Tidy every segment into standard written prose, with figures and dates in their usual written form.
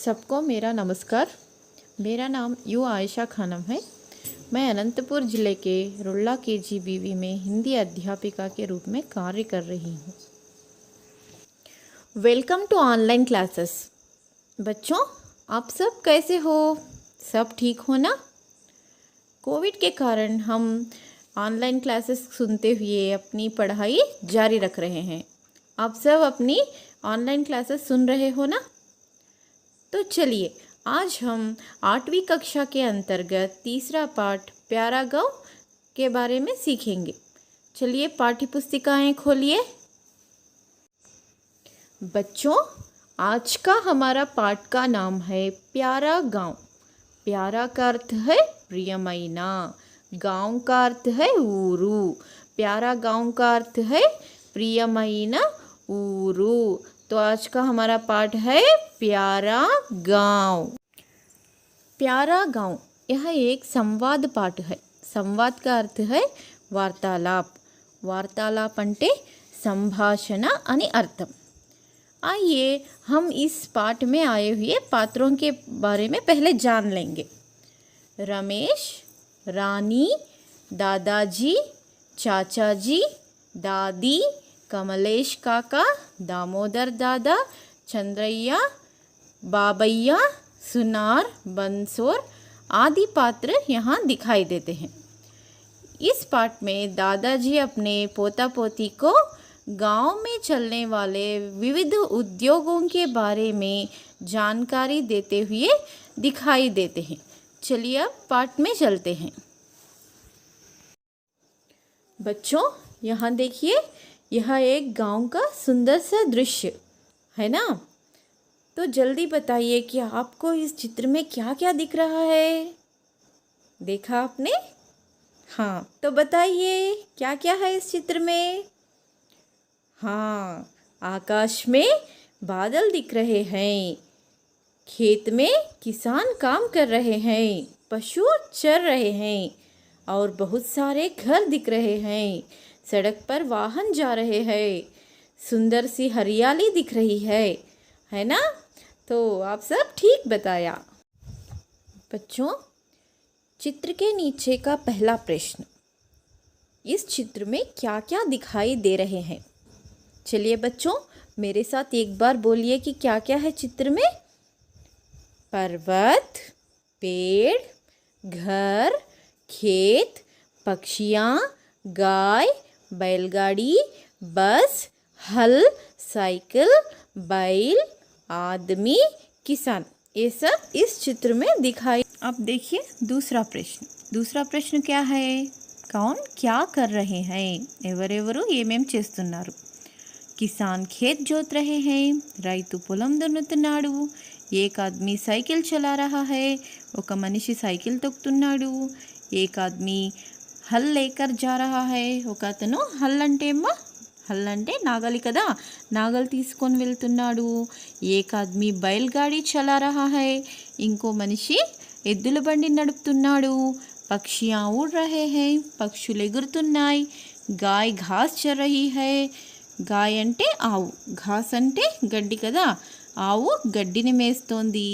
सबको मेरा नमस्कार। मेरा नाम यू आयशा खानम है। मैं अनंतपुर ज़िले के रुल्ला KGBV में हिंदी अध्यापिका के रूप में कार्य कर रही हूँ। Welcome to online classes. बच्चों, आप सब कैसे हो? सब ठीक हो ना? कोविड के कारण हम ऑनलाइन क्लासेस सुनते हुए अपनी पढ़ाई जारी रख रहे हैं। आप सब अपनी ऑनलाइन क्लासेस सुन रहे हो ना? तो चलिए, आज हम 8वीं कक्षा के अंतर्गत तीसरा पाठ प्यारा गाँव के बारे में सीखेंगे। चलिए पाठ्य पुस्तिकाएँ खोलिए। बच्चों, आज का हमारा पाठ का नाम है प्यारा गाँव। प्यारा का अर्थ है प्रियमयना, गाँव का अर्थ है ऊरू। प्यारा गाँव का अर्थ है प्रियमयना ऊरू। तो आज का हमारा पाठ है प्यारा गाँव। प्यारा गाँव यह एक संवाद पाठ है। संवाद का अर्थ है वार्तालाप। वार्तालाप అంటే संभाषण అని अर्थम। आइए हम इस पाठ में आए हुए पात्रों के बारे में पहले जान लेंगे। रमेश, रानी, दादाजी, चाचा जी, दादी, कमलेश काका, दामोदर दादा, चंद्रैया, बाबैया, सुनार, बंसोर आदि पात्र यहाँ दिखाई देते हैं। इस पाठ में दादाजी अपने पोता पोती को गांव में चलने वाले विविध उद्योगों के बारे में जानकारी देते हुए दिखाई देते हैं। चलिए अब पाठ में चलते हैं। बच्चों, यहाँ देखिए, यह एक गांव का सुंदर सा दृश्य है ना? तो जल्दी बताइए कि आपको इस चित्र में क्या क्या दिख रहा है? देखा आपने? हाँ, तो बताइए क्या क्या है इस चित्र में? हाँ, आकाश में बादल दिख रहे हैं, खेत में किसान काम कर रहे हैं, पशु चर रहे हैं और बहुत सारे घर दिख रहे हैं। सड़क पर वाहन जा रहे हैं, सुंदर सी हरियाली दिख रही है ना? तो आप सब ठीक बताया। बच्चों, चित्र के नीचे का पहला प्रश्न, इस चित्र में क्या क्या दिखाई दे रहे हैं? चलिए बच्चों, मेरे साथ एक बार बोलिए कि क्या क्या है चित्र में? पर्वत, पेड़, घर, खेत, पक्षियाँ, गाय, बैलगाड़ी, बस, हल, साइकिल, बैल, आदमी, किसान, ये सब इस चित्र में दिखाई। अब देखिए दूसरा प्रश्न। दूसरा प्रश्न क्या है? कौन क्या कर रहे हैं? ఎవరెవరు ఏమేం చేస్తున్నారు? किसान खेत जोत रहे हैं, రైతు పొలం దున్నుతున్నాడు, एक आदमी साइकिल चला रहा है, ఒక మనిషి సైకిల్ తొక్కుతున్నాడు, एक आदमी हल लेकर जा रहा है, ఒక అతను హల్ అంటే హల్ అంటే నాగలి కదా, నాగలి తీసుకొని వెళ్తున్నాడు, एक आदमी बैलगाड़ी चला रहा है, ఇంకో మనిషి ఎద్దుల బండి నడుపుతున్నాడు, పక్షిयाँ उड़ रहे हैं, పక్షులు ఎగురుతున్నాయి, गाय घास चर रही है, గాయ అంటే ఆవు, ఘాస్ అంటే గడ్డి కదా, ఆవు గడ్డిని మేస్తోంది।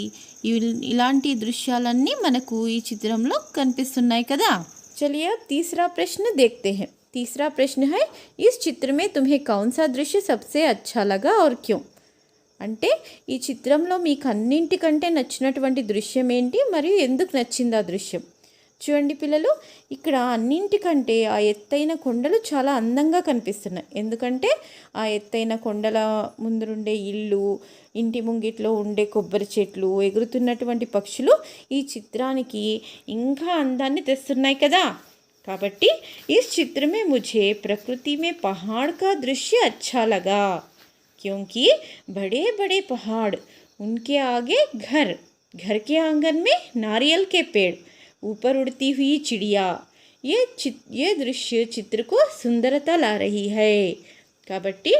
ఇలాంటి దృశ్యాలన్నీ మనకు ఈ చిత్రంలో కనిపిస్తున్నాయి కదా। चलिए अब तीसरा प्रश्न देखते हैं। तीसरा प्रश्न है, इस चित्र में तुम्हें कौन सा दृश्य सबसे अच्छा लगा और क्यों? అంటే ఈ చిత్రంలో మీకు అన్నింటికంటే నచ్చినటువంటి దృశ్యం ఏంటి మరియు ఎందుకు నచ్చింది ఆ దృశ్యం? చూడండి పిల్లలు, ఇక్కడ అన్నింటికంటే ఆ ఎత్తైన కొండలు చాలా అందంగా కనిపిస్తున్నాయి। ఎందుకంటే ఆ ఎత్తైన కొండల ముందుండే ఇల్లు, ఇంటి ముంగిట్లో ఉండే కొబ్బరి చెట్లు, ఎగురుతున్నటువంటి పక్షులు ఈ చిత్రానికి ఇంకా అందాన్ని తెస్తున్నాయి కదా। కాబట్టి इस चित्र में मुझे प्रकृति में पहाड़ का दृश्य अच्छा लगा, क्योंकि बड़े बड़े पहाड़, उनके आगे घर, घर के आंगन में नारियल के पेड़, ऊपर उड़ती हुई चिड़िया, ये दृश्य चित्र को सुंदरता ला रही है। కాబట్టి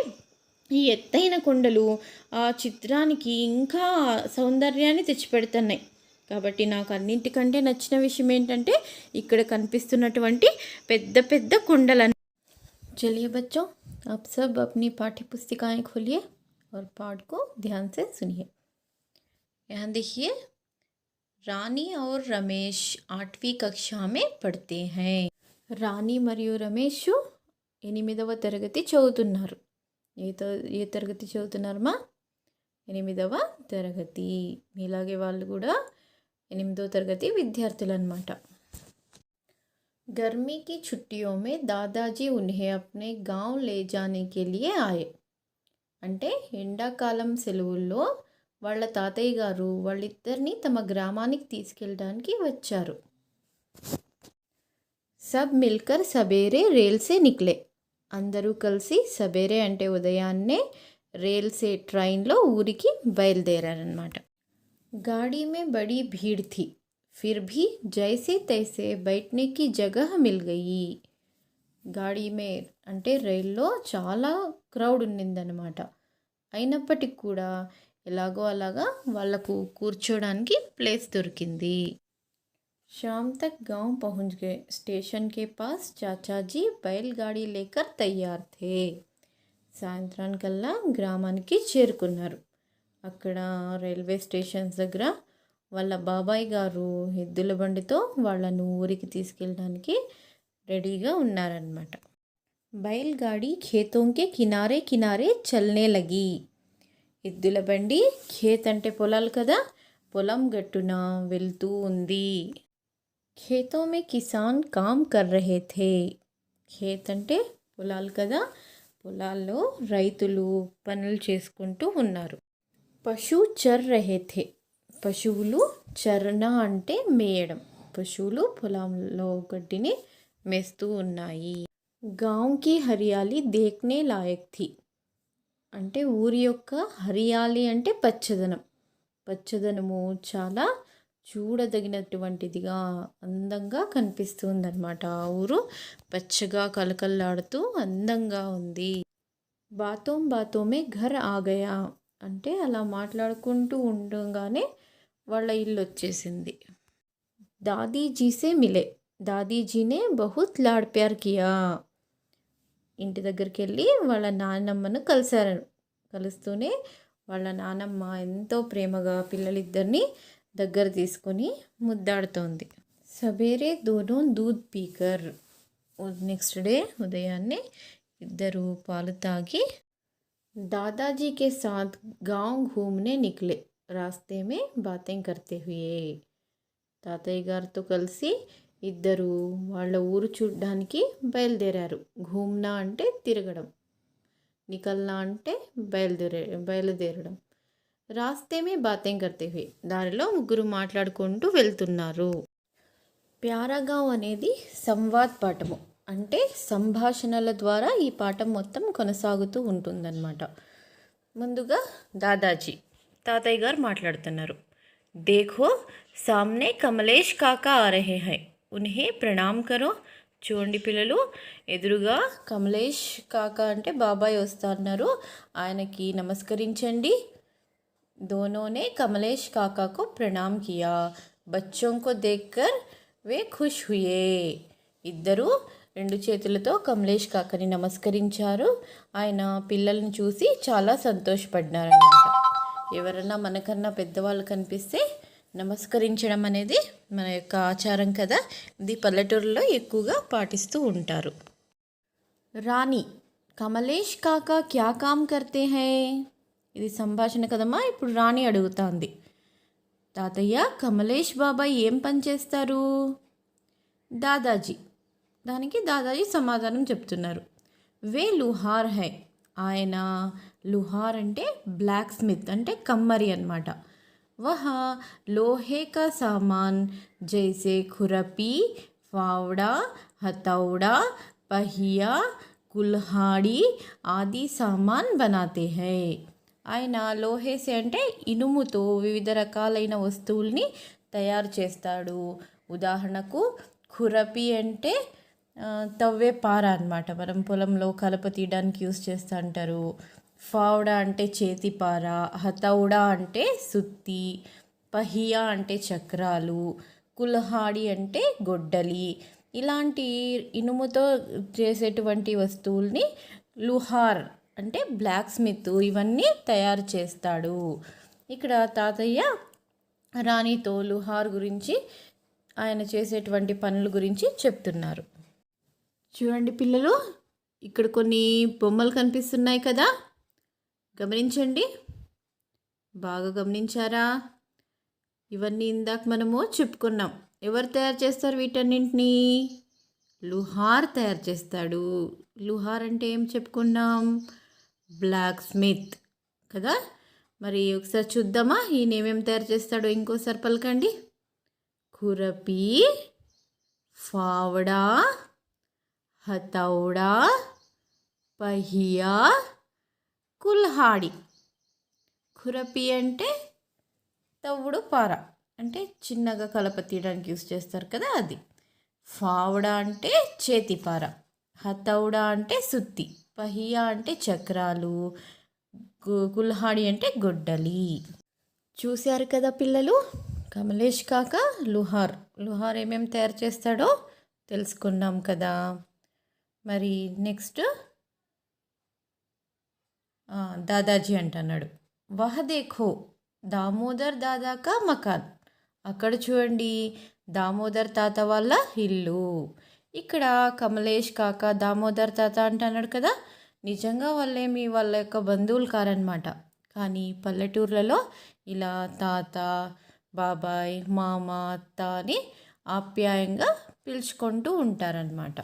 ఈ ఎత్తైన కొండలు ఆ చిత్రానికి ఇంకా సౌందర్యాన్ని తెచ్చిపెడుతున్నాయి। కాబట్టి నాకు అన్నింటికంటే నచ్చిన విషయం ఏంటంటే ఇక్కడ కనిపిస్తున్నటువంటి పెద్ద పెద్ద కొండలను। चलिए बच्चों, आप सब अपनी पाठ्य पुस्तिकाएं खोलिए और पाठ को ध्यान से सुनिए। यहाँ देखिए, రాణి और రమేష్ 8वीं कक्षा में पढ़ते हैं. రాణి మరియు రమేష్ 8వ తరగతి చదువుతున్నారు. ఏ తరగతి చదువుతున్నారమ్మా? 8వ తరగతి. మీలాగే వాళ్ళు కూడా 8వ తరగతి విద్యార్థులు అన్నమాట. गर्मी की छुट्टियों में दादाजी उन्हें अपने गांव ले जाने के लिए आए. అంటే ఎండాకాలం సెలవుల్లో వాళ్ళ తాతయ్య గారు వాళ్ళిద్దరిని తమ గ్రామానికి తీసుకెళ్ళడానికి వచ్చారు. సబ్ మిల్కర్ సబేరే రైల్ సే నిక్లే. అందరూ కలిసి సబేరే అంటే ఉదయాన్నే రైల్ సే ట్రైన్లో ఊరికి బయలుదేరారనమాట. गाड़ी में बड़ी भीड़ थी, फिर भी जैसे तैसे बैठने की जगह मिल गई. गाड़ी में అంటే రైల్లో చాలా క్రౌడ్ ఉన్నిందనమాట. అయినప్పటికీ కూడా ఎలాగో అలాగా వాళ్ళకు కూర్చోడానికి ప్లేస్ దొరికింది. शाम तक गांव पहुंच गए. स्टेशन के पास चाचा जी बैलगाड़ी लेकर तैयार थे. సాయంత్రానికల్లా గ్రామానికి చేరుకున్నారు. అక్కడ రైల్వే స్టేషన్స్ దగ్గర వాళ్ళ బాబాయ్ గారు ఎద్దుల బండితో వాళ్ళను ఊరికి తీసుకెళ్ళడానికి రెడీగా ఉన్నారనమాట. बैलगाड़ी खेतों के किनारे किनारे चलने लगी. ఎద్దుల బండి ఖేత్ అంటే పొలాలు కదా, పొలం గట్టున వెళ్తూ ఉంది. खेतों में किसान काम कर रहे थे. ఖేత్ అంటే పొలాలు కదా, పొలాల్లో రైతులు పనులు చేసుకుంటూ ఉన్నారు. పశు చర్ రహే థే. పశువులు చరణ అంటే మేయడం. పశువులు పొలంలో గడ్డిని మేస్తూ ఉన్నాయి. గాంవ్ కి హరియాలి దేఖ్నే లాయక్ థీ. అంటే ఊరి యొక్క హరియాలి అంటే పచ్చదనం. పచ్చదనము చాలా చూడదగినటువంటిదిగా అందంగా కనిపిస్తుందన్నమాట. ఆ ఊరు పచ్చగా కలకల్లాడుతూ అందంగా ఉంది. బాతోం బాతోమే ఘర్ ఆగయా. అంటే అలా మాట్లాడుకుంటూ ఉండగానే వాళ్ళ ఇల్లు వచ్చేసింది. దాదీజీసే మిలే. దాదీజీనే బహుత్ లాడ్ ప్యార్ కియా. ఇంటి దగ్గరికి వెళ్ళి వాళ్ళ నాన్నమ్మను కలుస్తూనే వాళ్ళ నానమ్మ ఎంతో ప్రేమగా పిల్లలిద్దరిని దగ్గర తీసుకొని ముద్దాడుతోంది. సబేరే దోనో దూద్ పీకర్. నెక్స్ట్ డే ఉదయాన్నే ఇద్దరు పాలు తాగి दादाजी के साथ गांव घूमने निकले. रास्ते में बातें करते हुए. తాతయ్య గారితో కలిసి ఇద్దరు వాళ్ళ ఊరు చూడ్డానికి బయలుదేరారు. ఘూమ్నా అంటే తిరగడం, నికల్నా అంటే బయలుదేరడం. రాస్తే మే బాతేం కర్తే హుయే. దారిలో ముగ్గురు మాట్లాడుకుంటూ వెళ్తున్నారు. ప్యారాగావ్ అనేది సంవాద్ పాఠము. అంటే సంభాషణల ద్వారా ఈ పాఠం మొత్తం కొనసాగుతూ ఉంటుందన్నమాట. ముందుగా దాదాజీ తాతయ్య గారు మాట్లాడుతున్నారు. దేఖో సామ్నే కమలేష్ కాకా ఆ రహే హై, ఉన్హే ప్రణామ్ కరో. చూడండి పిల్లలు, ఎదురుగా కమలేష్ కాకా అంటే బాబాయ్ వస్తున్నారు, ఆయనకి నమస్కరించండి. దోనోనే కమలేష్ కాకా కో ప్రణామ్ కియా. బచ్చోं को देखकर वे खुश हुए. ఇద్దరు రెండు చేతులతో కమలేష్ కాకని నమస్కరించారు. ఆయన పిల్లల్ని చూసి చాలా సంతోషపడ్డారన్నమాట. ఎవరన్నా మనకన్నా పెద్దవాళ్ళు కనిపిస్తే నమస్కరించడం అనేది మన యొక్క ఆచారం కదా. ఇది పల్లెటూరులో ఎక్కువగా పాటిస్తూ ఉంటారు. రాణి కమలేష్ కాకా క్యా కామ్ కర్తే హై. ఇది సంభాషణ కదమ్మా. ఇప్పుడు రాణి అడుగుతాంది, తాతయ్య కమలేష్ బాబాయ్ ఏం పని చేస్తారు? దాదాజీ దానికి దాదాజీ సమాధానం చెప్తున్నారు. వే లుహార్ హై. ఆయన లుహార్ అంటే బ్లాక్ స్మిత్ అంటే కమ్మరి అన్నమాట. వహ లోహే కా సామాన్ జైసే ఖురపీ, ఫావడా, హతౌడా, पहिया, కుల్హాడి ఆది సామాన్ బనాతే హై. ఆయన లోహేసే అంటే ఇనుముతో వివిధ రకాలైన వస్తువుల్ని తయారు చేస్తాడు. ఉదాహరణకు ఖురపీ అంటే తవ్వే పార అనమాట. మనం పొలంలో కలప తీయడానికి యూస్ చేస్తూ అంటారు. ఫావడా అంటే చేతి పార, హతౌడా అంటే సుత్తి, పహియా అంటే చక్రాలు, కుల్హాడి అంటే గొడ్డలి. ఇలాంటి ఇనుముతో చేసేటువంటి వస్తువుల్ని లుహార్ అంటే బ్లాక్ స్మిత్ ఇవన్నీ తయారు చేస్తాడు. ఇక్కడ తాతయ్య రాణితో లుహార్ గురించి ఆయన చేసేటువంటి పనుల గురించి చెప్తున్నారు. చూడండి పిల్లలు, ఇక్కడ కొన్ని బొమ్మలు కనిపిస్తున్నాయి కదా, గమనించండి. బాగా గమనించారా? ఇవన్నీ ఇందాక మనము చెప్పుకున్నాం. ఎవరు తయారు చేస్తారు వీటన్నింటినీ? లుహార్ తయారు చేస్తాడు. లుహార్ అంటే ఏం చెప్పుకున్నాం? బ్లాక్ స్మిత్ కదా. మరి ఒకసారి చూద్దామా ఈయన ఏమేమి తయారు చేస్తాడో. ఇంకోసారి పలకండి. खुरपी, फावड़ा, हथौड़ा, पहिया, కుల్హాడి. ఖురపి అంటే తవ్వుడు పార, అంటే చిన్నగా కలప తీయడానికి యూస్ చేస్తారు కదా అది. ఫావడా అంటే చేతి పార, హతౌడా అంటే సుత్తి, పహియా అంటే చక్రాలు, కుల్హాడి అంటే గొడ్డలి. చూశారు కదా పిల్లలు, కమలేష్ కాక లుహార్ ఏమేమి తయారు చేస్తాడో తెలుసుకున్నాం కదా. మరి నెక్స్ట్ దాదాజీ అంటున్నాడు. వహ దేఖో దామోదర్ దాదా కా మకాన్. అక్కడ చూడండి, దామోదర్ తాత వాళ్ళ ఇల్లు. ఇక్కడ కమలేష్ కాక దామోదర్ తాత అంటున్నాడు కదా. నిజంగా వాళ్ళేమి వాళ్ళ యొక్క బంధువులు కారనమాట. కానీ పల్లెటూర్లలో ఇలా తాత, బాబాయ్, మామ, అత్త అని ఆప్యాయంగా పిలుచుకుంటూ ఉంటారనమాట.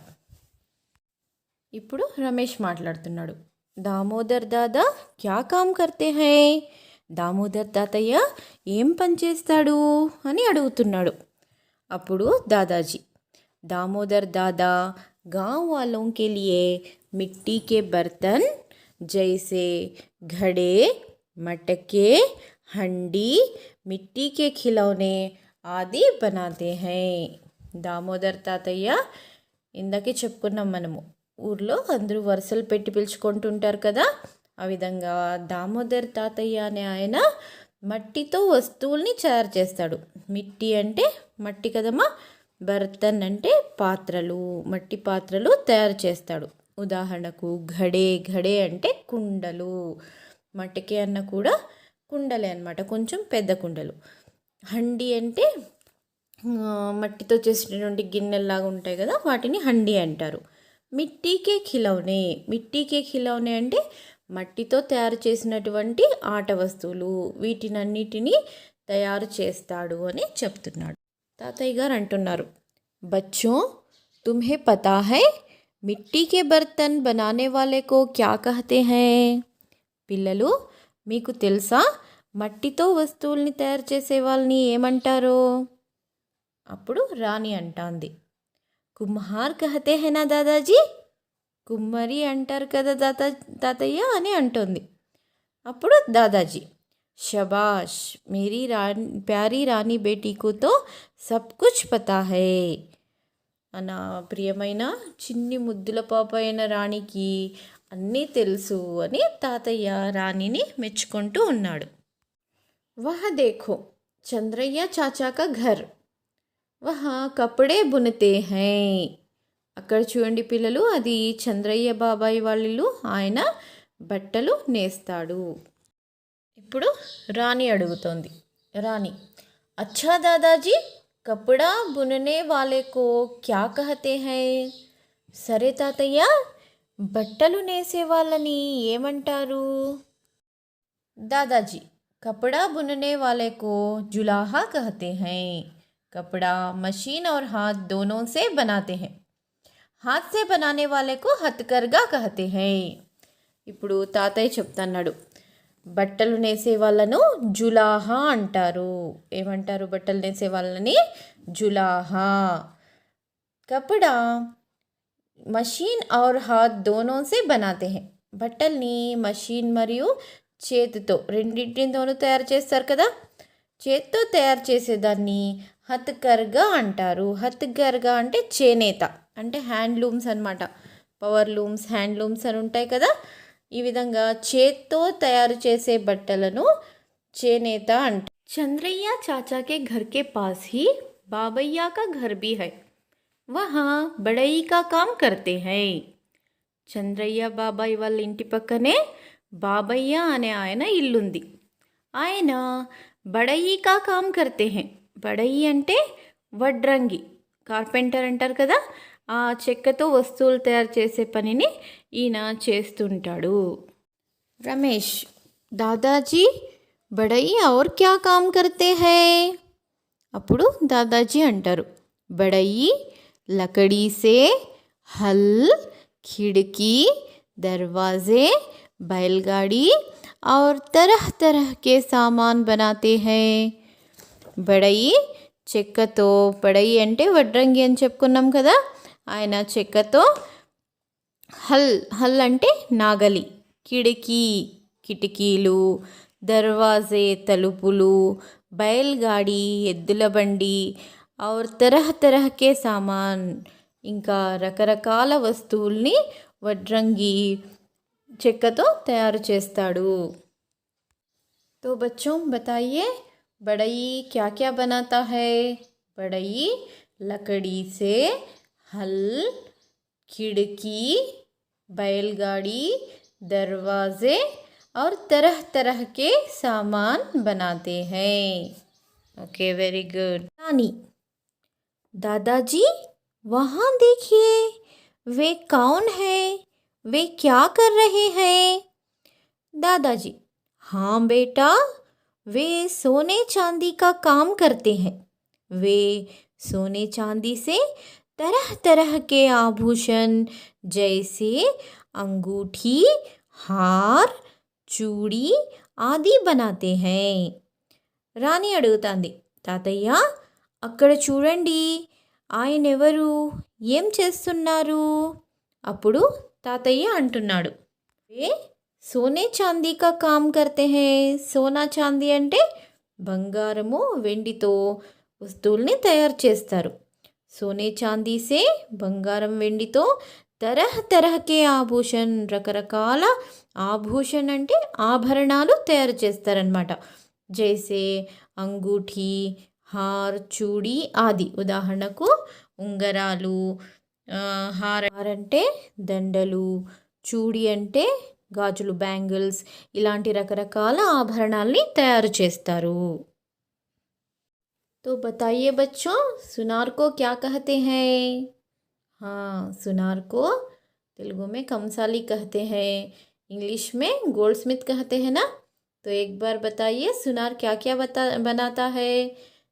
ఇప్పుడు రమేష్ మాట్లాడుతున్నాడు. దామోదర్ దాదా క్యా కామ్ కర్తే హై? దామోదర్ తాతయ్య ఏం పని చేస్తాడు అని అడుగుతున్నాడు. అప్పుడు దాదాజీ, దామోదర్ దాదా गांव वालों के लिए मिट्टी के बर्तन जैसे घड़े, मटके, हंडी, मिट्टी के खिलौने आदि बनाते हैं. దామోదర్ తాతయ్య ఇందాకే చెప్పుకున్నాం మనము, ఊర్లో అందరూ వరుసలు పెట్టి పిలుచుకుంటుంటారు కదా. ఆ విధంగా దామోదర్ తాతయ్య అనే ఆయన మట్టితో వస్తువుల్ని తయారు చేస్తాడు. మిట్టి అంటే మట్టి కదమ్మా, బర్తన్ అంటే పాత్రలు, మట్టి పాత్రలు తయారు చేస్తాడు. ఉదాహరణకు ఘడే అంటే కుండలు, మట్టికే అన్న కూడా కుండలే అన్నమాట, కొంచెం పెద్ద కుండలు. హండి అంటే మట్టితో చేసినటువంటి గిన్నెల్లాగా ఉంటాయి కదా, వాటిని హండి అంటారు. మిట్టీకే ఖిలౌనే అంటే మట్టితో తయారు చేసినటువంటి ఆట వస్తువులు, వీటినన్నిటినీ తయారు చేస్తాడు అని చెప్తున్నాడు. తాతయ్య గారు అంటున్నారు, బచ్చో తుమ్హే పతా హై మిట్టీ కే బర్తన్ బనానే వాలే కో క్యా కహతే హై? పిల్లలు, మీకు తెలుసా మట్టితో వస్తువుల్ని తయారు చేసే వాళ్ళని ఏమంటారో? అప్పుడు రాణి అంటాంది, కుమ్హార్ కహతే హై నా దాదాజీ. కుమ్మరి అంటారు కదా తాతయ్య అని అంటుంది. అప్పుడు దాదాజీ, శబాష్ మేరీ ప్యారీ రాణి బేటీకు తో సబ్ కుచ్ పతా హై. నా ప్రియమైన చిన్ని ముద్దుల పాప అయిన రాణికి అన్నీ తెలుసు అని తాతయ్య రాణిని మెచ్చుకుంటూ ఉన్నాడు. వహ దేఖో చంద్రయ్య చాచా కా ఘర్, వహ కపడే బునతే హై. అక్కడ చూడండి పిల్లలు, అది చంద్రయ్య బాబాయ్ వాళ్ళు, ఆయన బట్టలు నేస్తాడు. ఇప్పుడు రాణి అడుగుతోంది. రాణి, అచ్చా దాదాజీ కపడా బుననే వాలే కో క్యా కహతే హై? సరే తాతయ్య, బట్టలు నేసే వాళ్ళని ఏమంటారు? दादाजी, कपड़ा बुनने वाले को जुलाहा कहते हैं. कपड़ा मशीन और हाथ दोनों से बनाते हैं. हाथ से बनाने वाले को हथकरघा कहते हैं. ఇప్పుడు తాతయ్య చెప్తున్నాడు, బట్టలు నేసే వాళ్ళను జులాహా అంటారు. ఏమంటారు బట్టలు నేసే వాళ్ళని? జులాహా. కపడా మషీన్ ఔర్ హాత్ దోనో సే బనాతే హై. బట్టల్ని మషీన్ మరియు చేతితో, రెండింటితోనూ తయారు చేస్తారు కదా. చేతితో తయారు చేసేదాన్ని హత్కర్గా అంటారు. హత్కర్గా అంటే చేనేత, అంటే హ్యాండ్లూమ్స్ అనమాట. పవర్ లూమ్స్, హ్యాండ్లూమ్స్ అని ఉంటాయి కదా. ఈ విధంగా చేత్తో తయారు చేసే బట్టలను చేనేత అంటారు. చంద్రయ్య చాచాకే ఘర్ కే పాస్ హీ బాబయ్య కా ఘర్ భీ హై. వహా బడయి కా కామ్ కర్తే హై. చంద్రయ్య బాబాయ్ వాళ్ళ ఇంటి పక్కనే బాబయ్య అనే ఆయన ఇల్లుంది. ఆయన బడయి కా కామ్ కర్తే హై. బడయి అంటే వడ్రంగి, కార్పెంటర్ అంటారు కదా, ఆ చెక్కతో వస్తువులు తయారు చేసే పనిని ఈయన చేస్తుంటాడు. రమేష్, దాదాజీ బడయి ఔర్ క్యా కామ్ కర్తే హై. అప్పుడు దాదాజీ అంటారు, బడయి లకడీ సే హల్, खिड़की, दरवाजे, बैलगाड़ी और तरह तरह के सामान बनाते हैं. బడయి చెక్కతో, బడయి అంటే వడ్రంగి అని చెప్పుకున్నాం కదా, ఆయన చెక్కతో హల్ అంటే నాగలి, కిటికీ కిటికీలు, దర్వాజే తలుపులు, బైల్గాడి ఎద్దుల బండి, ఔర్ తరహ్ తరహ్ కే సామాన్ ఇంకా రకరకాల వస్తువుల్ని వడ్రంగి చెక్కతో తయారు చేస్తాడు. तो बच्चों बताइए, बढ़ई क्या क्या बनाता है. बढ़ई लकड़ी से हल, खिड़की, बैलगाड़ी, दरवाजे और तरह तरह के सामान बनाते हैं. Okay, very good. रानी, दादाजी वहाँ देखिए, वे कौन है, वे क्या कर रहे हैं. दादाजी, हाँ बेटा, वे सोने चांदी का काम करते हैं. वे सोने चांदी से तरह तरह के आभूषण जैसे अंगूठी, हार, चूड़ी आदि बनाते हैं. రాణి అడుగుతాంది, తాతయ్య అక్కడ చూడండి, ఆయన ఎవరు, ఏం చేస్తున్నారు. అప్పుడు తాతయ్య అంటున్నాడు, ఏ సోనే చాందీ కా కామ్ కర్తే హై. సోనా చాందీ అంటే బంగారము వెండితో వస్తువుల్ని తయారు చేస్తారు. సోనే చాందీ సే బంగారం వెండితో తరహ్ తరహకే ఆభూషణ్ రకరకాల ఆభూషణ్ అంటే ఆభరణాలు తయారు చేస్తారనమాట. జైసే అంగూఠీ, హార్, చూడి ఆది. ఉదాహరణకు ఉంగరాలు, హార్ అంటే దండలు, చూడి అంటే గాజులు, బ్యాంగిల్స్, ఇలాంటి రకరకాల ఆభరణాల్ని తయారు చేస్తారు. तो बताइए बच्चों, सुनार को क्या कहते हैं. हाँ, सुनार को तेलुगु में कंसाली कहते हैं, इंग्लिश में गोल्ड स्मिथ कहते हैं ना. तो एक बार बताइए, सुनार क्या क्या बनाता है.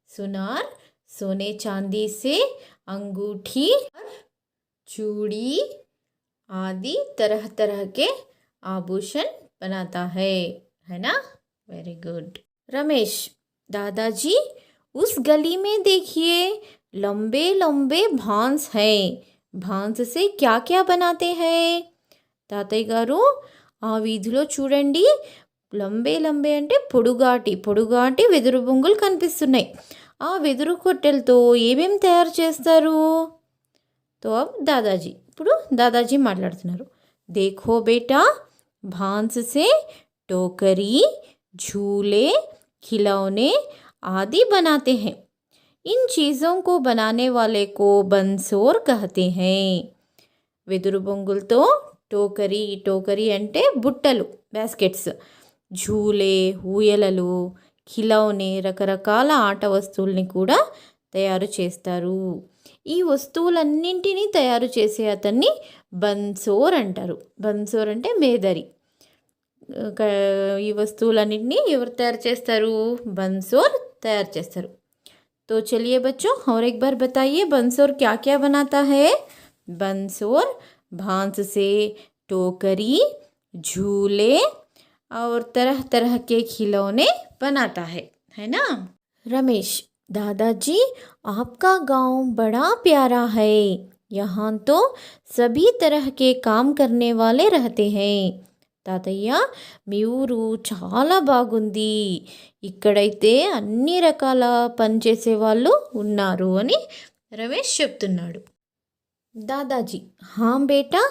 सुनार सोने चांदी से अंगूठी, चूड़ी आदि तरह तरह के आभूषण बनाता है ना. Very good. रमेश, दादाजी उस गली में देखिए, लंबे लंबे भांस हैं. भांस से क्या क्या बनाते हैं. తాతయ్య గారు ఆ వీధిలో చూడండి, లంబే లంబే అంటే పొడుగాటి పొడుగాటి వెదురు బొంగులు కనిపిస్తున్నాయి. ఆ వెదురు కొట్టెలతో ఏమేం తయారు చేస్తారు. తో అబ్ దాదాజీ, ఇప్పుడు దాదాజీ మాట్లాడుతున్నారు. देखो बेटा, भांस से टोकरी, झूले, खिलौने आदि बनाते हैं. इन चीज़ों को बनाने वाले को बंसोर कहते हैं. వెదురు బొంగులతో టోకరీ, టోకరీ అంటే బుట్టలు, బాస్కెట్స్, ఝూలే ఊయలలు, ఖిలౌనే రకరకాల ఆట వస్తువుల్ని కూడా తయారు చేస్తారు. ఈ వస్తువులన్నింటినీ తయారు చేసే అతన్ని బన్సోర్ అంటారు. బన్సోర్ అంటే మేదరి. ఈ వస్తువులన్నింటినీ ఎవరు తయారు చేస్తారు, బన్సోర్ తయారు చేస్తారు. तो चलिए बच्चों, और एक बार बताइए, बंसोर क्या क्या बनाता है. बंसोर भांस से टोकरी, झूले और तरह तरह के खिलौने बनाता है ना. रमेश, दादाजी आपका गांव बड़ा प्यारा है. यहाँ तो सभी तरह के काम करने वाले रहते हैं. తాతయ్య మీ ఊరు చాలా బాగుంది, ఇక్కడైతే అన్ని రకాల పనిచేసే వాళ్ళు ఉన్నారు అని రమేష్ చెప్తున్నాడు. दादाजी, हाँ बेटा,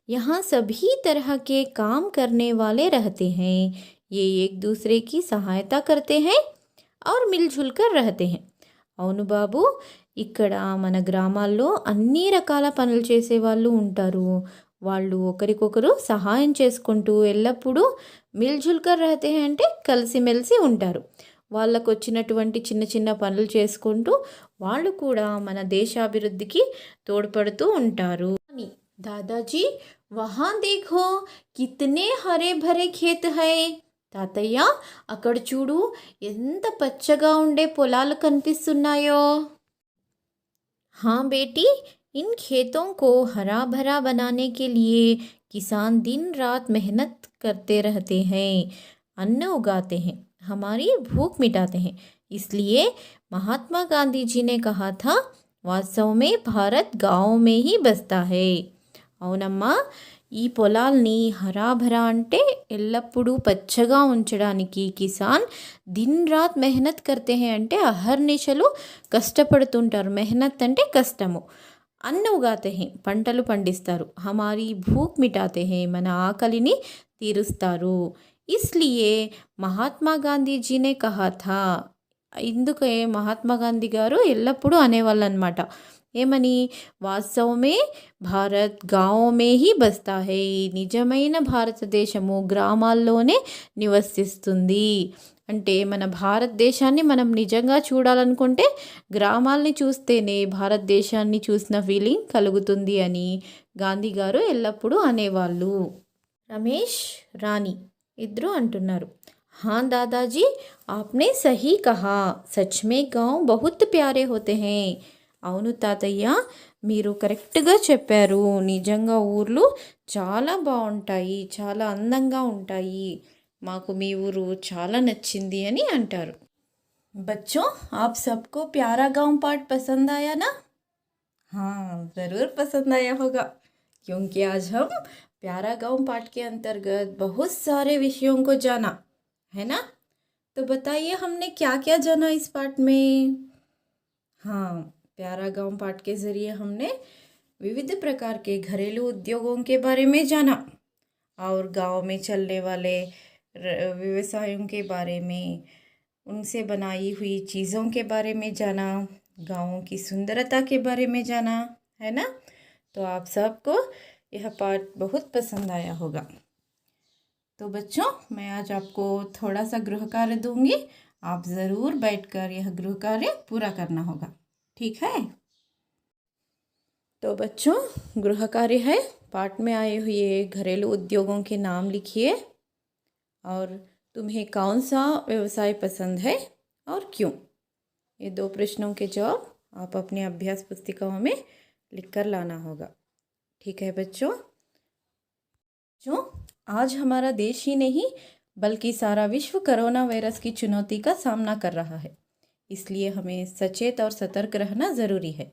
यहाँ सभी तरह के काम करने वाले रहते हैं. ये एक दूसरे की सहायता करते हैं और मिलजुल कर रहते हैं. అవును బాబు, ఇక్కడ మన గ్రామాల్లో అన్ని రకాల పనులు చేసే వాళ్ళు ఉంటారు. వాళ్ళు ఒకరికొకరు సహాయం చేసుకుంటూ ఎల్లప్పుడూ మిల్జుల్ కర్ రహతే హై అంటే కలిసిమెలిసి ఉంటారు. వాళ్ళకు వచ్చినటువంటి చిన్న చిన్న పనులు చేసుకుంటూ వాళ్ళు కూడా మన దేశాభివృద్ధికి తోడ్పడుతూ ఉంటారు. అని దాదాజీ వహా దేఖో కితనే హరే భరే ఖేత్ హై. తాతయ్య అక్కడ చూడు ఎంత పచ్చగా ఉండే పొలాలు కనిపిస్తున్నాయో. हाँ बेटी, इन खेतों को हरा भरा बनाने के लिए किसान दिन रात मेहनत करते रहते हैं, अन्न उगाते हैं, हमारी भूख मिटाते हैं. इसलिए महात्मा गांधी जी ने कहा था, वास्तव में भारत गाँव में ही बसता है. అవునమ్మా, ఈ పొలాల్ని హరాభరా అంటే ఎల్లప్పుడూ పచ్చగా ఉంచడానికి కిసాన్ దిన్ రాత్ మెహనత్ కర్తే హే అంటే అహర్నిశలు కష్టపడుతుంటారు. మెహనత్ అంటే కష్టము. అన్న ఉగాతే హే పంటలు పండిస్తారు. హమారీ భూక్ మిటాతే హే మన ఆకలిని తీరుస్తారు. ఇస్లియే మహాత్మా గాంధీజీనే కహా థా. ఇందుకే మహాత్మా గాంధీ గారు ఎల్లప్పుడూ అనేవాళ్ళు అనమాట. ఏమని? వాస్తవమే భారత్ గాంవమే హీ బస్తా హై. నిజమైన భారతదేశము గ్రామాల్లోనే నివసిస్తుంది. అంటే మన భారతదేశాన్ని మనం నిజంగా చూడాలనుకుంటే గ్రామాల్ని చూస్తేనే భారతదేశాన్ని చూసిన ఫీలింగ్ కలుగుతుంది అని గాంధీ గారు ఎల్లప్పుడూ అనేవాళ్ళు. రమేష్, రాణి ఇద్దరు అంటున్నారు, हाँ दादाजी आपने सही कहा, सच में गांव बहुत प्यारे होते हैं. అవును తాతయ్య, మీరు కరెక్ట్గా చెప్పారు. నిజంగా ఊర్లు చాలా బాగుంటాయి, చాలా అందంగా ఉంటాయి. మాకు మీ ఊరు చాలా నచ్చింది అని అంటారు. बच्चों, आप सबको प्यारा गांव पाठ पसंद आया ना? हाँ, ज़रूर पसंद आया होगा, क्योंकि आज हम प्यारा गांव पाठ के अंतर्गत बहुत सारे विषयों को जाना है ना. तो बताइए हमने क्या क्या जाना इस पाठ में. हाँ, प्यारा गांव पाठ के ज़रिए हमने विविध प्रकार के घरेलू उद्योगों के बारे में जाना और गांव में चलने वाले व्यवसायों के बारे में, उनसे बनाई हुई चीज़ों के बारे में जाना, गाँवों की सुंदरता के बारे में जाना, है ना. तो आप सबको यह पाठ बहुत पसंद आया होगा. तो बच्चों, मैं आज आपको थोड़ा सा गृह कार्य दूंगी. आप ज़रूर बैठकर यह गृह कार्य पूरा करना होगा, ठीक है. तो बच्चों, गृह कार्य है, पाठ में आए हुए घरेलू उद्योगों के नाम लिखिए और तुम्हें कौन सा व्यवसाय पसंद है और क्यों. ये 2 प्रश्नों के जवाब आप अपने अभ्यास पुस्तिकाओं में लिखकर लाना होगा, ठीक है बच्चों. जो आज हमारा देश ही नहीं बल्कि सारा विश्व कोरोना वायरस की चुनौती का सामना कर रहा है. इसलिए हमें सचेत और सतर्क रहना ज़रूरी है.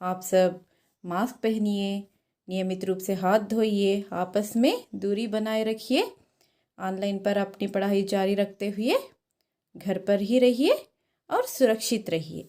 आप सब मास्क पहनिए, नियमित रूप से हाथ धोइए, आपस में दूरी बनाए रखिए. ऑनलाइन पर अपनी पढ़ाई जारी रखते हुए घर पर ही रहिए और सुरक्षित रहिए.